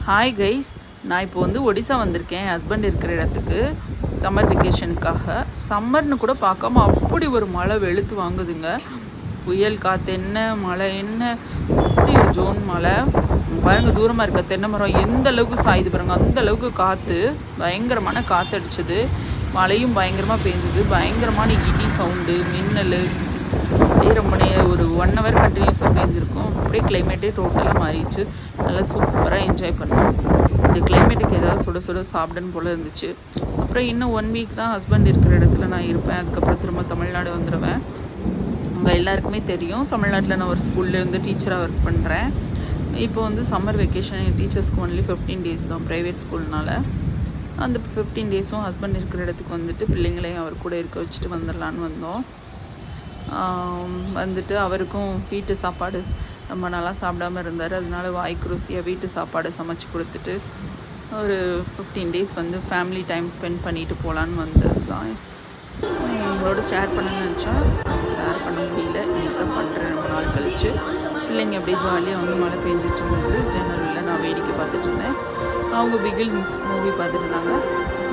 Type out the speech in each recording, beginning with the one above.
Hi guys, நான் இப்போ வந்து ஒடிசா வந்திருக்கேன் ஹஸ்பண்ட் இருக்கிற இடத்துக்கு சம்மர் வெக்கேஷனுக்காக. சம்மர்னு கூட பார்க்காம அப்படி ஒரு மழை வெளுத்து வாங்குதுங்க. புயல் காற்று என்ன, மழை என்ன, அப்படி ஒரு ஜோன் மழை பாருங்கள். தூரமாக இருக்க தென்னை மரம் எந்த அளவுக்கு சாயுது பாருங்கள். அந்த அளவுக்கு காற்று, பயங்கரமான காற்று அடிச்சது. மழையும் பயங்கரமாக பெஞ்சுது. பயங்கரமான இடி சவுண்டு, மின்னல், அப்படியே ரொம்ப ஒரு 1 hour கண்டினியூஸாக பெஞ்சிருக்கும். அப்படியே கிளைமேட்டே டோட்டலாக மாறிடுச்சு. நல்லா சூப்பராக என்ஜாய் பண்ணோம். இந்த கிளைமேட்டுக்கு ஏதாவது சுட சுட சாப்பிடன்னு போல் இருந்துச்சு. அப்புறம் இன்னும் 1 week தான் ஹஸ்பண்ட் இருக்கிற இடத்துல நான் இருப்பேன். அதுக்கப்புறம் திரும்ப தமிழ்நாடு வந்துடுவேன். உங்கள் எல்லாருக்குமே தெரியும், தமிழ்நாட்டில் நான் ஒரு ஸ்கூலில் வந்து டீச்சராக ஒர்க் பண்ணுறேன். இப்போ வந்து சம்மர் வெக்கேஷன் என் டீச்சர்ஸ்க்கு ஒன்லி 15 days தான், ப்ரைவேட் ஸ்கூல்னால. அந்த 15 days ஹஸ்பண்ட் இருக்கிற இடத்துக்கு வந்துட்டு பிள்ளைங்களையும் அவர் கூட இருக்க வச்சுட்டு வந்துடலான்னு வந்தோம். வந்துட்டு அவருக்கும் வீட்டு சாப்பாடு ரொம்ப நாளாக சாப்பிடாமல் இருந்தார். அதனால வாய்க்கு ருசியாக வீட்டு சாப்பாடு சமைச்சு கொடுத்துட்டு ஒரு 15 days வந்து ஃபேமிலி டைம் ஸ்பெண்ட் பண்ணிட்டு போகலான்னு வந்தது தான். உங்களோட ஷேர் பண்ணணும்னு நினச்சா ஷேர் பண்ண முடியல. இன்றைக்கி தான் பண்ணுறேன், ரொம்ப நாள் கழிச்சு. பிள்ளைங்க அப்படியே ஜாலியாக வந்து மழை பெஞ்சிட்டு இருந்தது. ஜன்னலில் நான் வேடிக்கை பார்த்துட்டு இருந்தேன். அவங்க பிகில் மூவி பார்த்துட்டு இருந்தாங்க.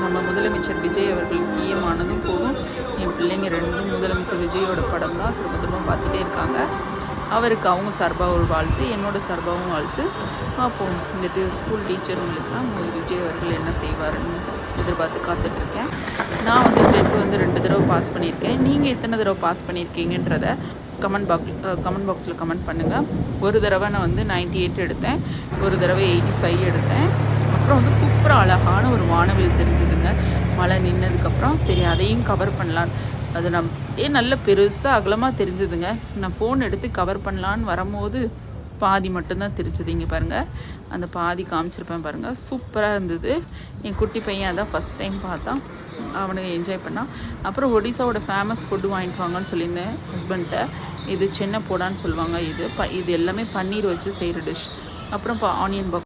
நம்ம முதலமைச்சர் விஜய் அவர்கள் சிஎம் ஆனதும் போதும் என் பிள்ளைங்க 2 முதலமைச்சர் விஜயோட படம் தான் திரும்ப திரும்ப பார்த்துட்டே இருக்காங்க. அவருக்கு அவங்க சார்பாக ஒரு வாழ்த்து, என்னோட சார்பாகவும் வாழ்த்து. பார்ப்போம், வந்துட்டு ஸ்கூல் டீச்சருங்களுக்கெல்லாம் விஜய் அவர்கள் என்ன செய்வாருன்னு எதிர்பார்த்து காத்துட்ருக்கேன். நான் வந்து 10th வந்து 2 தடவை பாஸ் பண்ணியிருக்கேன். நீங்கள் எத்தனை தடவை பாஸ் பண்ணியிருக்கீங்கன்றத கமெண்ட் பாக்ஸில் கமெண்ட் பண்ணுங்கள். ஒரு தடவை நான் வந்து 98 எடுத்தேன், ஒரு தடவை 85 எடுத்தேன். அப்புறம் வந்து சூப்பராக அழகான ஒரு வானவில் தெரிஞ்சுதுங்க மழை நின்னதுக்கப்புறம். சரி, அதையும் கவர் பண்ணலான். அது நல்ல பெருசாக அகலமாக தெரிஞ்சுதுங்க. நான் ஃபோன் எடுத்து கவர் பண்ணலான்னு வரும்போது பாதி மட்டும்தான் தெரிஞ்சுது. இங்கே பாருங்கள், அந்த பாதி காமிச்சிருப்பேன் பாருங்கள். சூப்பராக இருந்தது. என் குட்டி பையன் அதான் ஃபஸ்ட் டைம் பார்த்தான், அவனுக்கு என்ஜாய் பண்ணான். அப்புறம் ஒடிசாவோட ஃபேமஸ் ஃபுட்டு வாங்கிட்டு வாங்கன்னு சொல்லியிருந்தேன் ஹஸ்பண்ட்டை. இது சென்னை போடான்னு சொல்லுவாங்க. இது எல்லாமே பன்னீர் வச்சு செய்கிற டிஷ். அப்புறம் ஆனியன்